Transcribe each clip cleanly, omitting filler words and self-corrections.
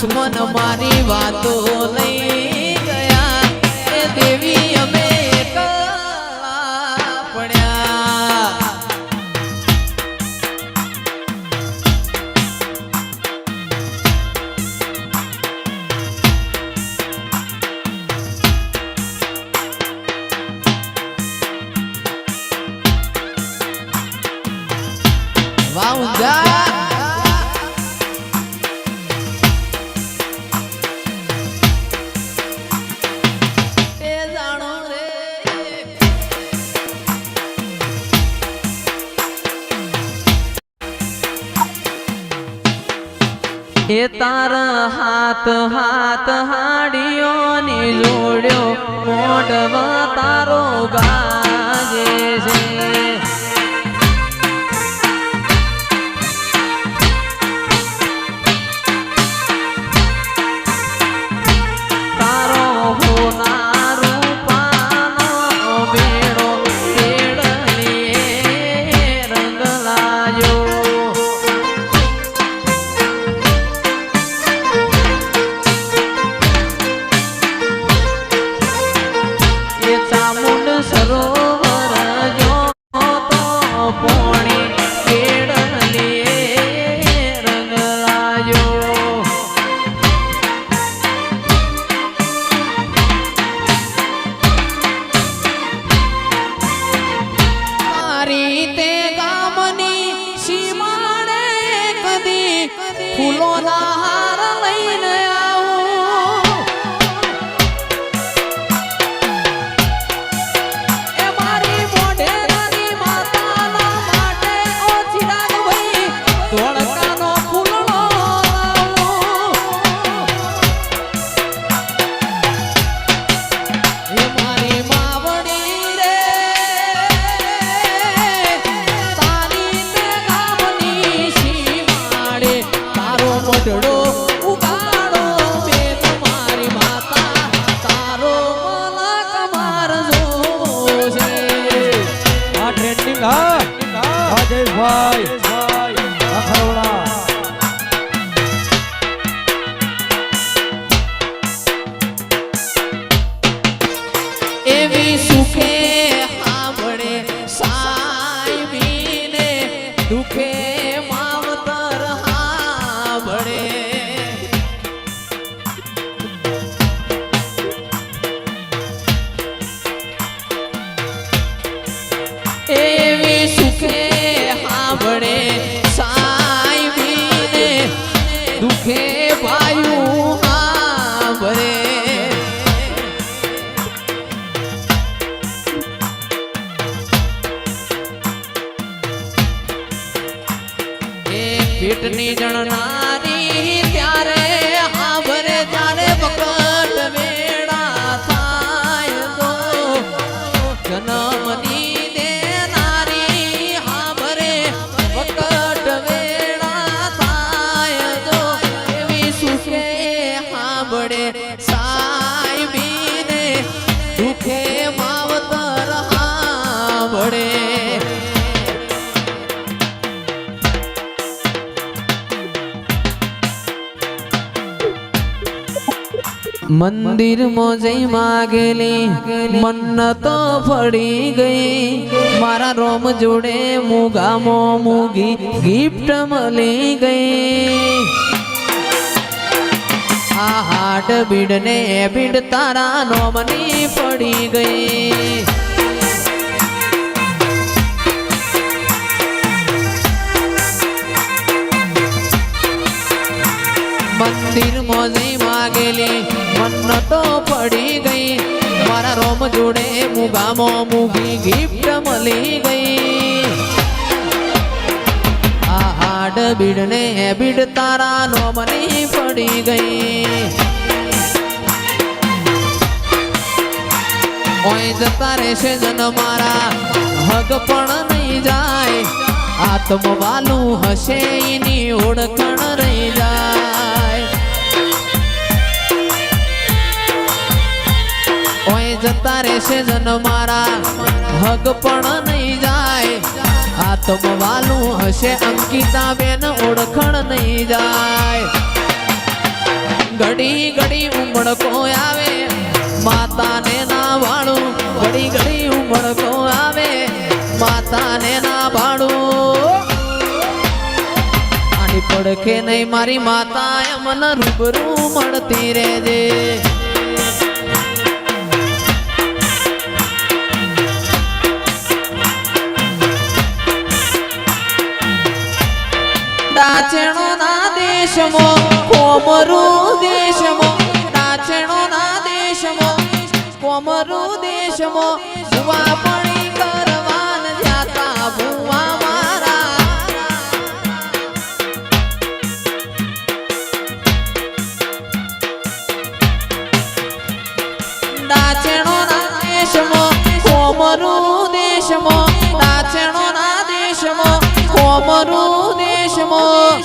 દુશ્મન મારી વાતો લઈ ગયા એ દેવી અમે એકલા પડ્યા વાઉંજા એ તારા હાથ હાથ હાડીઓ ની જોડ્યો મોઢવ તારો ગાજે છે તારો હોના રૂપાનો બેડો તેડલીએ રંગ લાયો સરોવર જો તો પોણી કેળલીએ રંગ લાયો મારી તે ગામની સીમાડે કદી ફૂલોના હાર લઈને એવી સુખે સાંભળે સાહેબીને દુખે માવતર સાંભળે એવી સુખે સાંભળે સાહેબીને દુખે ભાયું સાંભળે પેટની જણનારી ત્યારે હાભરે ત્યારે વખત વેળા થાય તો જન્મની દેનારી હાભરે વખત વેળા થાય તો એવી સુખે હાભળે સાહેબીને દુખે માવતર હાભળે મંદિર માં જઈ માગેલી મન્નતો ફળી ગઈ મારા રોમ જોડે મુગામાં મુગી ગિફ્ટ મળી ગઈ આ હાડ બીડ ને બીડ તારા નોમની પડી ગઈ મંદિર માં જઈ માગેલી મન્નતો પડી ગઈ મારા રોમ જોડે મુગામાં મુગી ગિફ્ટ મળી ગઈ આ હાડ બીડ ને બીડ તારા નોમની પડી ગઈ ઓય જતા રહેશે જન મારા હગ પણ નહીં જાય આત્મવાલું હશે એની ઓળખણ રહી જાય ઓય જતા રહેશે જન મારા હગ પણ નહીં જાય આત્મવાલું હશે અંકિતા બેન ઓળખણ નહીં જાય ઘડી ઘડી ઉમળકો આવે માતાને ના વાળું ઘડી ઘડી ઉમળકો આવે માતાને ના ભાડું આની પડખે નહીં મારી માતા મને રૂબરૂ મળતી રહેજે દાચેણો ના દેશમાં કોમરૂ દેશમાં દાચેણો ના દેશમાં કોમરૂ દેશમાં ભુવા પણી કરવાન જાતા ભુવા મારા દાચેણો ના દેશમાં કોમરૂ દેશમાં દાચેણો ના દેશમાં કોમરૂ દેશમાં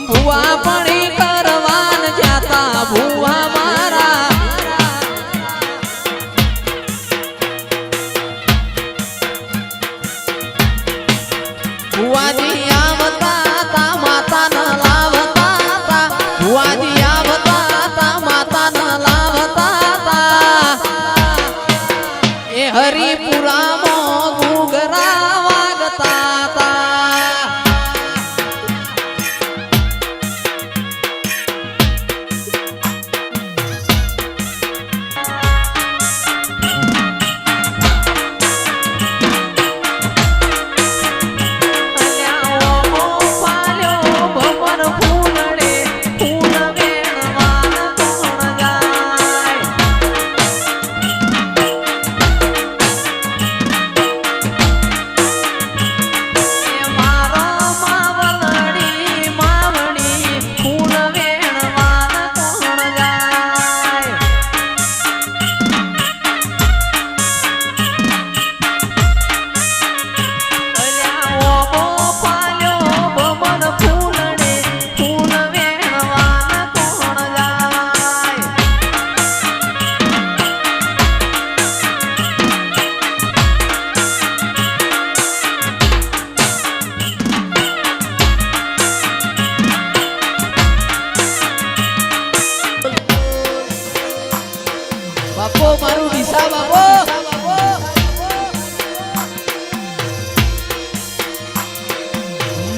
ભુવા પણી કરવાન જાતા ભુવા મારા ભુવાજી આવતા તા માતા ન લાવતા તા ભુવાજી આવતા તા માતા ન લાવતા તા એ હરિપુરામાં ઘૂઘરા વાગતા તા બાપો મારું દિશા બાપો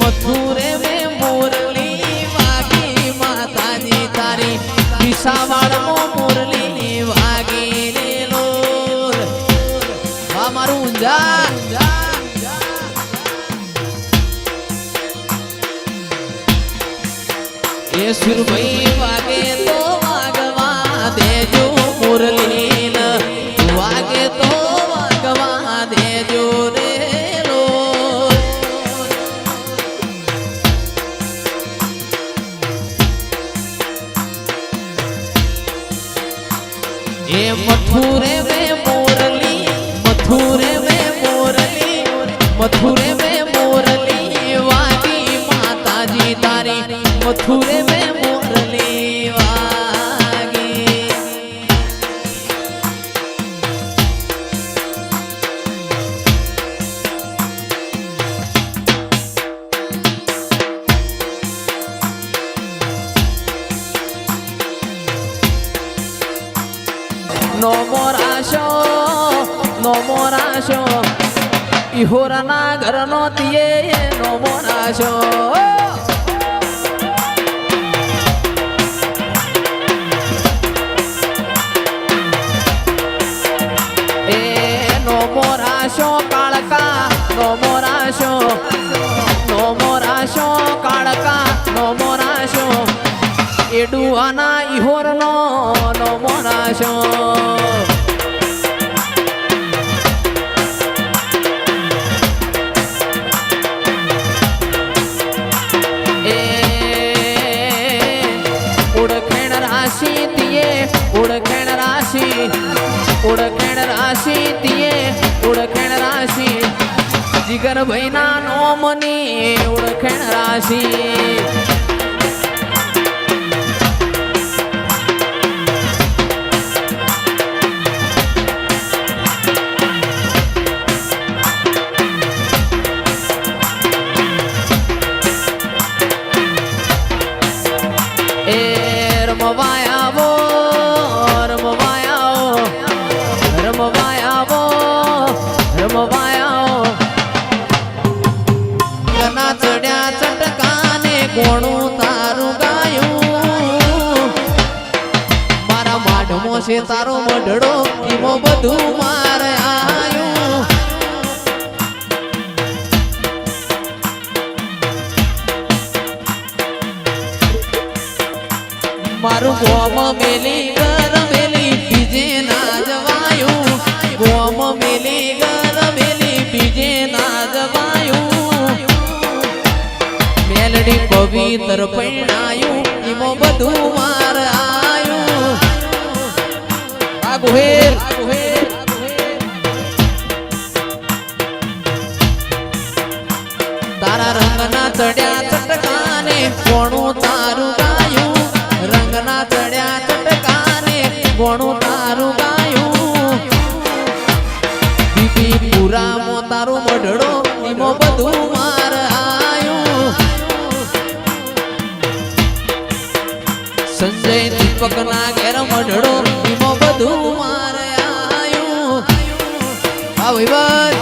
મથુરે મે મુરલી વાગી માતાજી તારી દિશાવાળમાં મુરલી વાગી લેલો આ મારું ઊંઝા એ સુરભાઈ વાગે તો વાગવા દેજો મુરલી વાગે તો વાગવા દેજો રે લો એ મથુરે મે મુરલી મથુરે મે મુરલી મથુરે મે મુરલી વાગી માતાજી તારી મથુરે મે મુરલી વાગી નો મોરાશો ઇહોરના ઘરનો તિયે નો મોરાશો એ નો મોરાશો કાળકા નો મોરાશો કાળકા નો મોરાશો એડુઆના ઇહોરનો નો મોરાશો ઓળખેણ રાશિ તિયે ઓળખેણ રાશિ જીગર ભાઈના નોમની ઓળખેણ રાશિ એ રમવાયાવો રમવાયાવો રમવાયાવો રમવાયાવો કના ચડ્યા ચટકાને કોણું તારું ગાયું મારા માઢમો છે તારો મઢડો એમો બધું મારે આયું મારું ગોમ મેલી ગરમેલી બીજે ના જવાયું ગોમ મેલી ગરમેલી બીજે ના જવાયું મેલડી પવિત્ર પૈણાયું એમો બધું માર આયું આ ગુહેર તારા રંગના ચડ્યા ચટકાને કોણું તારું ગાયું રંગના ચડ્યા ચટકાને કોણું તારું ગાયું બીબી પુરામો તારું મઢડો એમો બધું માર આયું સંજય દીપક ના ઘેર મઢડો એમો બધું માર આયું આ ભાઈ